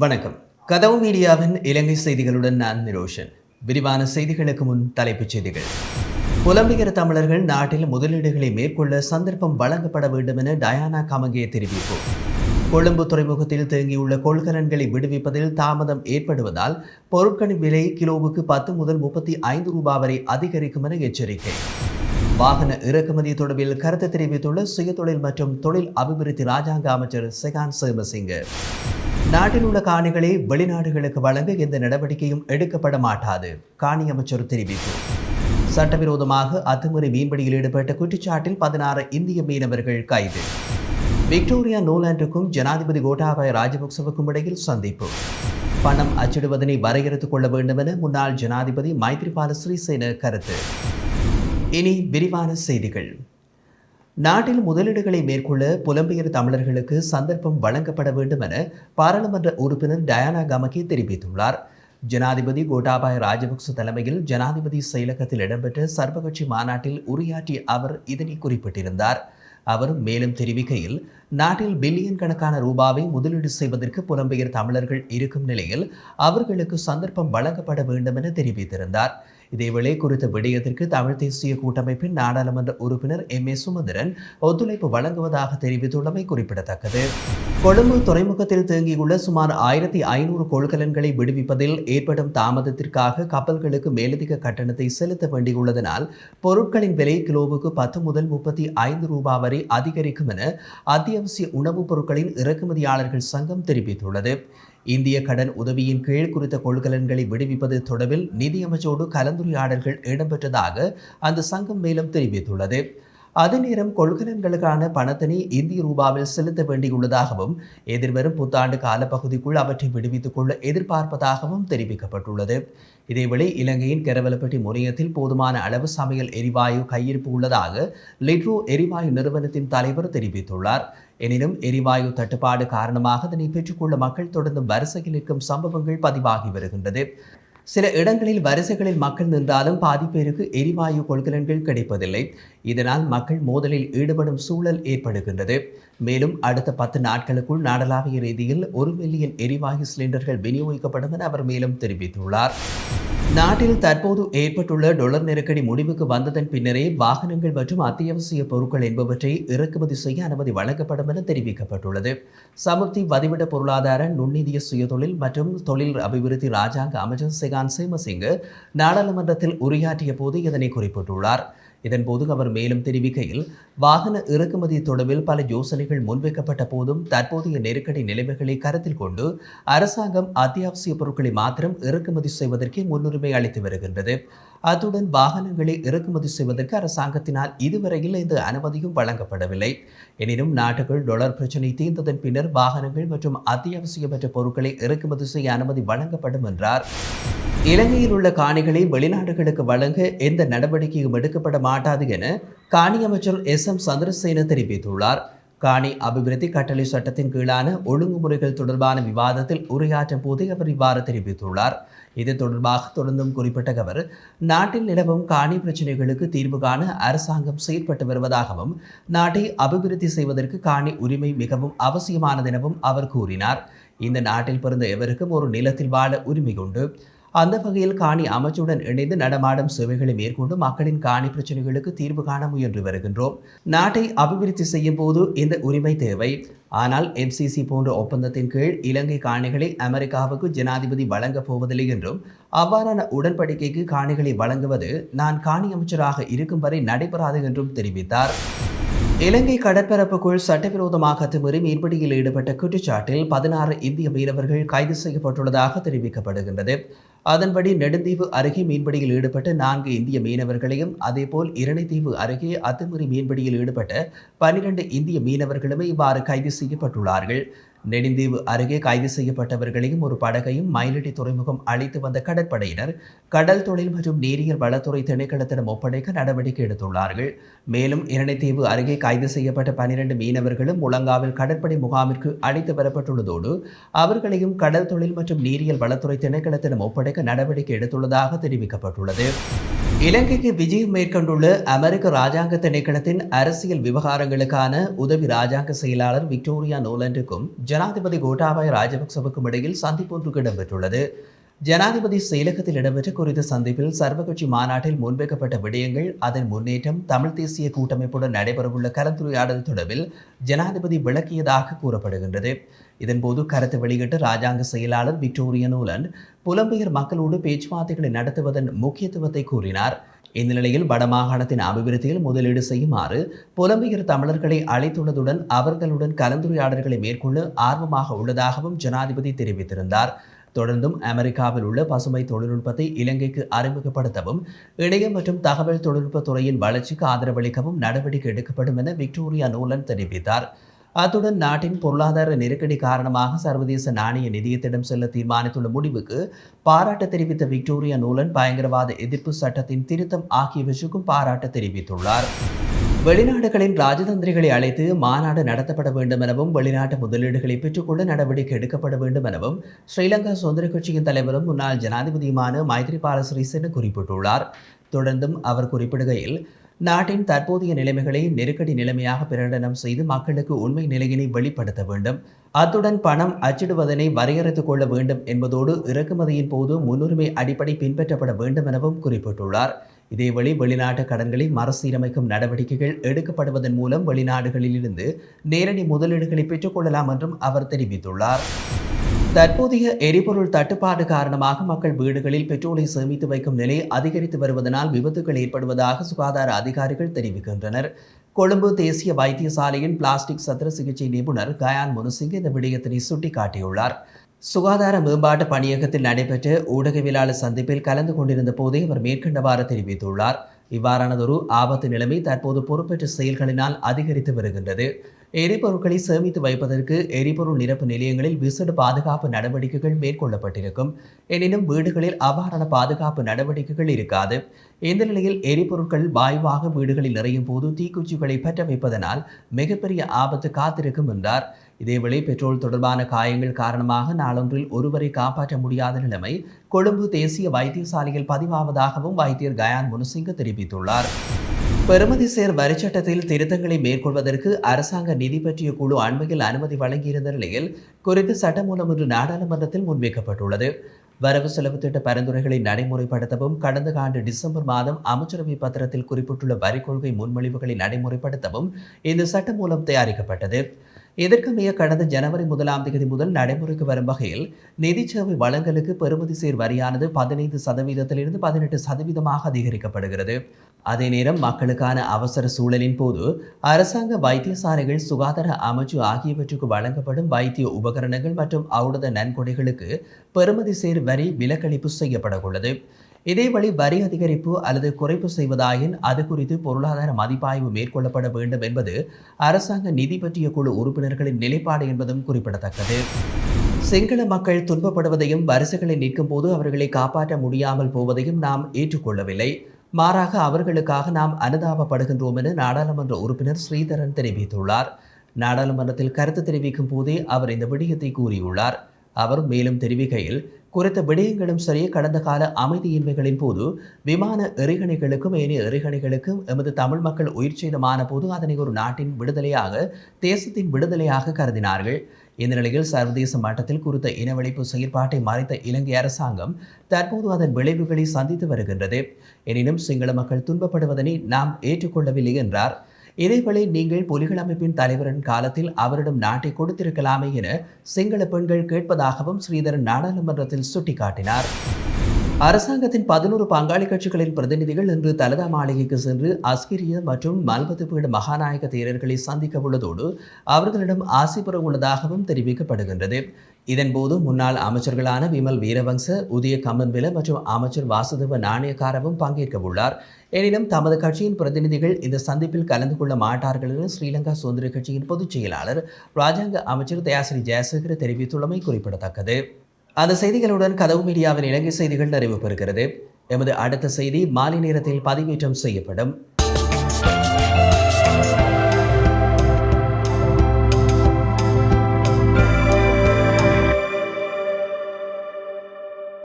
வணக்கம். கதவு மீடியாவின் இலங்கை செய்திகளுடன் நான் நிரோஷன். விரிவான செய்திகளுக்கு முன் தலைப்புச் செய்திகள். புலம்பெயர் தமிழர்கள் நாட்டில் முதலீடுகளை மேற்கொள்ள சந்தர்ப்பம் வழங்கப்பட வேண்டும் என டயானா கமங்கே தெரிவிப்பு. கொழும்பு துறைமுகத்தில் தேங்கியுள்ள கொள்கலன்களை விடுவிப்பதில் தாமதம் ஏற்படுவதால் பொருட்களின் விலை கிலோவுக்கு 10 முதல் 35 ரூபாய் வரை அதிகரிக்கும் என எச்சரிக்கை. வாகன இறக்குமதி தொடர்பில் கருத்து தெரிவித்துள்ள சுயதொழில் மற்றும் தொழில் அபிவிருத்தி ராஜாங்க அமைச்சர் செகான் சேமசிங்க. நாட்டில் உள்ள காணிகளை வெளிநாடுகளுக்கு வழங்க எந்த நடவடிக்கையும் எடுக்கப்பட மாட்டாது காணி அமைச்சர் தெரிவிப்பு. சட்டவிரோதமாக அத்துமீறி மீன்பிடியில் ஈடுபட்ட குற்றச்சாட்டில் 16 இந்திய மீனவர்கள் கைது. விக்டோரியா நோலாண்டுக்கும் ஜனாதிபதி கோட்டாபய ராஜபக்சவுக்கும் இடையில் சந்திப்பு. பணம் அச்சிடுவதனை வரையறுத்துக் கொள்ள வேண்டும் என முன்னாள் ஜனாதிபதி மைத்ரிபால சிறிசேன கருத்து. இனி விரிவான செய்திகள். நாட்டில் முதலீடுகளை மேற்கொள்ள புலம்பெயர் தமிழர்களுக்கு சந்தர்ப்பம் வழங்கப்பட வேண்டும் என பாராளுமன்ற உறுப்பினர் டயானா கமகே தெரிவித்துள்ளார். ஜனாதிபதி கோட்டாபய ராஜபக்ச தலைமையில் ஜனாதிபதி செயலகத்தில் இடம்பெற்ற சர்வகட்சி மாநாட்டில் உரையாற்றிய அவர் இதனை குறிப்பிட்டிருந்தார். அவர் மேலும் தெரிவிக்கையில், நாட்டில் பில்லியன் கணக்கான ரூபாவை முதலீடு செய்வதற்கு புலம்பெயர் தமிழர்கள் இருக்கும் நிலையில் அவர்களுக்கு சந்தர்ப்பம் வழங்கப்பட வேண்டும் என தெரிவித்திருந்தார். இதேவேளை குறித்த விடயத்திற்கு தமிழ் தேசிய கூட்டமைப்பின் நாடாளுமன்ற உறுப்பினர் எம்.ஏ. சுமந்திரன் ஒத்துழைப்பு வழங்குவதாக தெரிவித்துள்ளமை குறிப்பிடத்தக்கது. கொழும்பு துறைமுகத்தில் தேங்கியுள்ள சுமார் 1500 கொள்கலன்களை விடுவிப்பதில் ஏற்படும் தாமதத்திற்காக கப்பல்களுக்கு மேலதிக கட்டணத்தை செலுத்த வேண்டியுள்ளதனால் பொருட்களின் விலை கிலோவுக்கு 10 முதல் 35 ரூபாய் வரை அதிகரிக்கும் என அத்தியாவசிய உணவுப் பொருட்களின் இறக்குமதியாளர்கள் சங்கம் தெரிவித்துள்ளது. இந்திய கடன் உதவியின் கீழ் குறித்த கொள்கலன்களை விடுவிப்பது தொடர்பில் நிதியமைச்சரோடு கலந்துரையாடல்கள் இடம்பெற்றதாக அந்த சங்கம் மேலும் தெரிவித்துள்ளது. அதே நேரம் கொள்கலன்களுக்கான பணத்தினை இந்திய ரூபாவில் செலுத்த வேண்டியுள்ளதாகவும் எதிர்வரும் புத்தாண்டு காலப்பகுதிக்குள் அவற்றை விடுவித்துக் கொள்ள எதிர்பார்ப்பதாகவும் தெரிவிக்கப்பட்டுள்ளது. இதேவேளை இலங்கையின் கெரவலப்பட்டி முனையத்தில் போதுமான அளவு சமையல் எரிவாயு கையிருப்பு உள்ளதாக லிட்ரோ எரிவாயு நிறுவனத்தின் தலைவர் தெரிவித்துள்ளார். எனினும் எரிவாயு தட்டுப்பாடு காரணமாக அதனை பெற்றுக்கொள்ள மக்கள் தொடர்ந்து வரிசையில் நிற்கும் சம்பவங்கள் பதிவாகி வருகின்றது. சில இடங்களில் வரிசைகளில் மக்கள் நின்றாலும் பாதி பேருக்கு எரிவாயு கொள்கலன்கள் கிடைப்பதில்லை. இதனால் மக்கள் மோதலில் ஈடுபடும் சூழல் ஏற்படுகின்றது. மேலும் அடுத்த 10 நாட்களுக்குள் நாடளாவிய ரீதியில் 1 மில்லியன் எரிவாயு சிலிண்டர்கள் விநியோகிக்கப்படும் என அவர் மேலும் தெரிவித்துள்ளார். நாட்டில் தற்போது ஏற்பட்டுள்ள டொலர் நெருக்கடி முடிவுக்கு வந்ததன் பின்னரே வாகனங்கள் மற்றும் அத்தியாவசிய பொருட்கள் என்பவற்றை இறக்குமதி செய்ய அனுமதி வழங்கப்படும் என தெரிவிக்கப்பட்டுள்ளது. சமுர்த்தி வதிவிட பொருளாதார நுண்ணிதிய சுயதொழில் மற்றும் தொழில் அபிவிருத்தி ராஜாங்க அமைச்சர் செகான் சேமசிங்க நாடாளுமன்றத்தில் உரையாற்றிய போது இதனை குறிப்பிட்டுள்ளார். இதன்போது அவர் மேலும் தெரிவிக்கையில், வாகன இறக்குமதி தொடர்பில் பல யோசனைகள் முன்வைக்கப்பட்ட போதும் தற்போதைய நெருக்கடி நிலைமைகளை கருத்தில் கொண்டு அரசாங்கம் அத்தியாவசிய பொருட்களை மாத்திரம் இறக்குமதி செய்வதற்கு முன்னுரிமை அளித்து வருகின்றது. அத்துடன் வாகனங்களை இறக்குமதி செய்வதற்கு அரசாங்கத்தினால் இதுவரையில் எந்த அனுமதியும் வழங்கப்படவில்லை. எனினும் நாட்டுக்குள் டொலர் பிரச்சினை தீர்ந்ததன் பின்னர் வாகனங்கள் மற்றும் அத்தியாவசியமற்ற பொருட்களை இறக்குமதி செய்ய அனுமதி வழங்கப்படும் என்றார். இலங்கையில் உள்ள காணிகளை வெளிநாடுகளுக்கு வழங்க எந்த நடவடிக்கையும் எடுக்கப்பட மாட்டாது என காணி அமைச்சர் எஸ்.எம். சந்திரசேன தெரிவித்துள்ளார். காணி அபிவிருத்தி கட்டளை சட்டத்தின் கீழான ஒழுங்குமுறைகள் தொடர்பான விவாதத்தில் உரையாற்றும் போதே அவர் இவ்வாறு தெரிவித்துள்ளார். இது தொடர்பாக தொடர்ந்தும் குறிப்பிட்ட அவர், நாட்டில் நிலவும் காணி பிரச்சினைகளுக்கு தீர்வு காண அரசாங்கம் செயற்பட்டு வருவதாகவும் நாட்டை அபிவிருத்தி செய்வதற்கு காணி உரிமை மிகவும் அவசியமானது எனவும் அவர் கூறினார். இந்த நாட்டில் பிறந்த எவருக்கும் ஒரு நிலத்தில் வாழ உரிமை உண்டு. அந்த வகையில் காணி அமைச்சுடன் இணைந்து நடமாடும் சேவைகளை மேற்கொண்டு மக்களின் காணி பிரச்சனைகளுக்கு தீர்வு காண முயன்று வருகின்றோம். நாட்டை அபிவிருத்தி செய்யும் போது இந்த உரிமை தேவை. ஆனால் MCC போன்ற ஒப்பந்தத்தின் கீழ் இலங்கை காணிகளை அமெரிக்காவுக்கு ஜனாதிபதி வழங்கப் போவதில்லை என்றும் அவ்வாறான உடன்படிக்கைக்கு காணிகளை வழங்குவது நான் காணி அமைச்சராக இருக்கும் வரை நடைபெறாது என்றும் தெரிவித்தார். இலங்கை கடற்பரப்புக்குள் சட்டவிரோதமாக அத்துமீறி மீன்பிடியில் ஈடுபட்ட குற்றச்சாட்டில் 16 இந்திய மீனவர்கள் கைது செய்யப்பட்டுள்ளதாக தெரிவிக்கப்படுகின்றது. அதன்படி நெடுந்தீவு அருகே மீன்பிடியில் ஈடுபட்ட 4 இந்திய மீனவர்களையும் அதேபோல் இரணைத்தீவு அருகே அத்துமீறி மீன்பிடியில் ஈடுபட்ட 12 இந்திய மீனவர்களுமே இவ்வாறு கைது செய்யப்பட்டுள்ளார்கள். நெடுந்தீவு அருகே கைது செய்யப்பட்டவர்களையும் ஒரு படகையும் மயிலடி துறைமுகம் அழைத்து வந்த கடற்படையினர் கடல் தொழில் மற்றும் நீரியல் வளத்துறை திணைக்களத்திடம் ஒப்படைக்க நடவடிக்கை எடுத்துள்ளார்கள். மேலும் இரணைத்தீவு அருகே கைது செய்யப்பட்ட 12 மீனவர்களும் முழங்காவில் கடற்படை முகாமிற்கு அழைத்து வரப்பட்டுள்ளதோடு அவர்களையும் கடல் தொழில் மற்றும் நீரியல் வளத்துறை திணைக்களத்திடம் ஒப்படைக்க நடவடிக்கை எடுத்துள்ளதாக தெரிவிக்கப்பட்டுள்ளது. இலங்கைக்கு விஜயம் மேற்கொண்டுள்ள அமெரிக்க ராஜாங்க திணைக்களத்தின் அரசியல் விவகாரங்களுக்கான உதவி ராஜாங்க செயலாளர் விக்டோரியா நோலண்டுக்கும் ஜனாதிபதி கோட்டாபய ராஜபக்சவுக்கும் இடையில் சந்திப்பு ஒன்று இடம்பெற்றுள்ளது. ஜனாதிபதி செயலகத்தில் இடம்பெற்ற குறித்த சந்திப்பில் சர்வகட்சி மாநாட்டில் முன்வைக்கப்பட்ட விடயங்கள், அதன் முன்னேற்றம், தமிழ் தேசிய கூட்டமைப்புடன் நடைபெறவுள்ள கலந்துரையாடல் தொடர்பில் ஜனாதிபதி விளக்கியதாக கூறப்படுகின்றது. இதன்போது கருத்து வெளியிட்ட ராஜாங்க செயலாளர் விக்டோரியா நோலண்ட் புலம்பெயர் மக்களோடு பேச்சுவார்த்தைகளை நடத்துவதன் முக்கியத்துவத்தை கூறினார். இந்த நிலையில் வடமாகாணத்தின் அபிவிருத்தியில் முதலீடு செய்யுமாறு புலம்பெயர் தமிழர்களை அழைத்துள்ளதுடன் அவர்களுடன் கலந்துரையாடல்களை மேற்கொள்ள ஆர்வமாக உள்ளதாகவும் ஜனாதிபதி தெரிவித்திருந்தார். தொடர்ந்தும் அமெரிக்காவில் உள்ள பசுமை தொழில்நுட்பத்தை இலங்கைக்கு அறிமுகப்படுத்தவும், இணையம் மற்றும் தகவல் தொழில்நுட்ப துறையின் வளர்ச்சிக்கு ஆதரவளிக்கவும் நடவடிக்கை எடுக்கப்படும் என விக்டோரியா நோலண்ட் தெரிவித்தார். அத்துடன் நாட்டின் பொருளாதார நெருக்கடி காரணமாக சர்வதேச நாணய நிதியத்திடம் செல்ல தீர்மானித்துள்ள முடிவுக்கு பாராட்டு தெரிவித்த விக்டோரியா நோலண்ட் பயங்கரவாத எதிர்ப்பு சட்டத்தின் திருத்தம் ஆகியவற்றுக்கும் பாராட்டு தெரிவித்துள்ளார். வெளிநாடுகளின் ராஜதந்திரிகளை அழைத்து மாநாடு நடத்தப்பட வேண்டும் எனவும் வெளிநாட்டு முதலீடுகளை பெற்றுக்கொள்ள நடவடிக்கை எடுக்கப்பட வேண்டும் எனவும் ஸ்ரீலங்கா சுதந்திர கட்சியின் தலைவரும் முன்னாள் ஜனாதிபதியுமான மைத்ரிபால சிறிசேன குறிப்பிட்டுள்ளார். தொடர்ந்தும் அவர் குறிப்பிடுகையில், நாட்டின் தற்போதைய நிலைமைகளை நெருக்கடி நிலைமையாக பிரகடனம் செய்து மக்களுக்கு உண்மை நிலையினை வெளிப்படுத்த வேண்டும். அத்துடன் பணம் அச்சிடுவதனை வரையறுத்துக் கொள்ள வேண்டும் என்பதோடு இறக்குமதியின் போது முன்னுரிமை அடிப்படை பின்பற்றப்பட வேண்டும் எனவும் குறிப்பிட்டுள்ளார். இதேவழி வெளிநாட்டு கடன்களை மறுசீரமைக்கும் நடவடிக்கைகள் எடுக்கப்படுவதன் மூலம் வெளிநாடுகளில் இருந்து நேரடி முதலீடுகளை பெற்றுக்கொள்ளலாம் என்றும் அவர் தெரிவித்துள்ளார். தற்போதைய எரிபொருள் தட்டுப்பாடு காரணமாக மக்கள் வீடுகளில் பெட்ரோலை சேமித்து வைக்கும் நிலை அதிகரித்து வருவதனால் விபத்துகள் ஏற்படுவதாக சுகாதார அதிகாரிகள் தெரிவிக்கின்றனர். கொழும்பு தேசிய வைத்தியசாலையின் பிளாஸ்டிக் சத்திர சிகிச்சை நிபுணர் கயான் முனுசிங் இந்த விடயத்தினை சுட்டிக்காட்டியுள்ளார். சுகாதார மேம்பாட்டு பணியகத்தில் நடைபெற்ற ஊடகவியலாளர் சந்திப்பில் கலந்து கொண்டிருந்த போதே அவர் மேற்கண்டவாறு தெரிவித்துள்ளார். இவ்வாறானதொரு ஆபத்து நிலைமை தற்போது பொறுப்பேற்ற செயல்களினால் அதிகரித்து வருகின்றது. எரிபொருட்களை சேமித்து வைப்பதற்கு எரிபொருள் நிரப்பு நிலையங்களில் விசேட பாதுகாப்பு நடவடிக்கைகள் மேற்கொள்ளப்பட்டிருக்கும். எனினும் வீடுகளில் அவ்வாறான பாதுகாப்பு நடவடிக்கைகள் இருக்காது. இந்த நிலையில் எரிபொருட்கள் வாயுவாக வீடுகளில் நிறையும் போது தீக்குச்சிகளை பற்ற வைப்பதனால் மிகப்பெரிய ஆபத்து காத்திருக்கும் என்றார். இதேவேளை பெட்ரோல் தொடர்பான காயங்கள் காரணமாக நாளொன்றில் ஒருவரை காப்பாற்ற முடியாத நிலைமை கொழும்பு தேசிய வைத்தியசாலையில் பதிவாவதாகவும் வைத்தியர் கயான் முனுசிங்க தெரிவித்துள்ளார். பெறுமதிசேர் வரிச்சட்டத்தில் திருத்தங்களை மேற்கொள்வதற்கு அரசாங்க நிதி பற்றிய குழு அண்மையில் அனுமதி வழங்கியிருந்த நிலையில் குறித்த சட்டமூலம் இன்று நாடாளுமன்றத்தில் முன்வைக்கப்பட்டுள்ளது. வரவு செலவு திட்ட பரிந்துரைகளை நடைமுறைப்படுத்தவும், கடந்த ஆண்டு டிசம்பர் மாதம் அமைச்சரவை பத்திரத்தில் குறிப்பிட்டுள்ள வரி கொள்கை முன்மொழிவுகளை நடைமுறைப்படுத்தவும் இந்த சட்டமூலம் தயாரிக்கப்பட்டது. இதற்கமைய கடந்த ஜனவரி 1 முதல் நடைமுறைக்கு வரும் வகையில் நிதி சேவை வழங்கலுக்கு பெறுமதிசேர் வரியானது 15% 18% அதிகரிக்கப்படுகிறது. அதே நேரம் மக்களுக்கான அவசர சூழலின் போது அரசாங்க வைத்தியசாலைகள், சுகாதார அமைச்சு ஆகியவற்றுக்கு வழங்கப்படும் வைத்திய உபகரணங்கள் மற்றும் ஔடத நன்கொடைகளுக்கு பெறுமதிசேர் வரி விலக்களிப்பு செய்யப்படவுள்ளது. இதேவழி வரி அதிகரிப்பு அல்லது குறைப்பு செய்வதாயின் அது குறித்து பொருளாதார மதிப்பாய்வு மேற்கொள்ளப்பட வேண்டும் என்பது அரசாங்க நிதி பற்றிய குழு உறுப்பினர்களின் நிலைப்பாடு என்பதும் குறிப்பிடத்தக்கது. சிங்கள மக்கள் துன்பப்படுவதையும் வரிசைகளை நிற்கும் போது அவர்களை காப்பாற்ற முடியாமல் போவதையும் நாம் ஏற்றுக்கொள்ளவில்லை. மாறாக அவர்களுக்காக நாம் அனுதாபப்படுகின்றோம் என நாடாளுமன்ற உறுப்பினர் ஸ்ரீதரன் தெரிவித்துள்ளார். நாடாளுமன்றத்தில் கருத்து தெரிவிக்கும் போதே அவர் இந்த விடயத்தை கூறியுள்ளார். அவர் மேலும் தெரிவிக்கையில், குறித்த விடயங்களும் சரி, கடந்த கால அமைதியின்மைகளின் போது விமான எறிகணைகளுக்கும் ஏனைய எறிகணைகளுக்கும் எமது தமிழ் மக்கள் உயிர் சேதமான போது அதனை ஒரு நாட்டின் விடுதலையாக, தேசத்தின் விடுதலையாக கருதினார்கள். இந்த நிலையில் சர்வதேச மட்டத்தில் குறித்த இனவழிப்பு செயற்பாட்டை மறைத்த இலங்கை அரசாங்கம் தற்போது அதன் விளைவுகளை சந்தித்து வருகின்றது. எனினும் சிங்கள மக்கள் துன்பப்படுவதனை நாம் ஏற்றுக்கொள்ளவில்லை என்றார். இதேவேளை நீங்கள் புலிகள் அமைப்பின் தலைவரின் காலத்தில் அவரிடம் நாட்டை கொடுத்திருக்கலாமே என சிங்கள பெண்கள் கேட்பதாகவும் ஸ்ரீதரன் நாடாளுமன்றத்தில் சுட்டிக்காட்டினார். அரசாங்கத்தின் 11 பங்காளி கட்சிகளின் பிரதிநிதிகள் இன்று தலதா மாளிகைக்கு சென்று அஸ்கிரிய மற்றும் மல்பத்துப்பீடு மகாநாயக தேரர்களை சந்திக்க உள்ளதோடு அவர்களிடம் ஆசி பெற உள்ளதாகவும் தெரிவிக்கப்படுகின்றது. இதன்போது முன்னாள் அமைச்சர்களான விமல் வீரவங்ச, உதய கம்மன்பில மற்றும் அமைச்சர் வாசுதேவ நாணயக்காரவும் பங்கேற்க உள்ளார். எனினும் தமது கட்சியின் பிரதிநிதிகள் இந்த சந்திப்பில் கலந்து கொள்ள மாட்டார்கள் என ஸ்ரீலங்கா சுதந்திர கட்சியின் பொதுச் செயலாளர் ராஜாங்க அமைச்சர் தயாசிரி ஜெயசேகர தெரிவித்துள்ளமை குறிப்பிடத்தக்கது. அந்த செய்திகளுடன் கதவு மீடியாவின் இலங்கை செய்திகள் நிறைவு பெறுகிறது. எமது அடுத்த செய்தி மாலை நேரத்தில் பதிவேற்றம் செய்யப்படும்.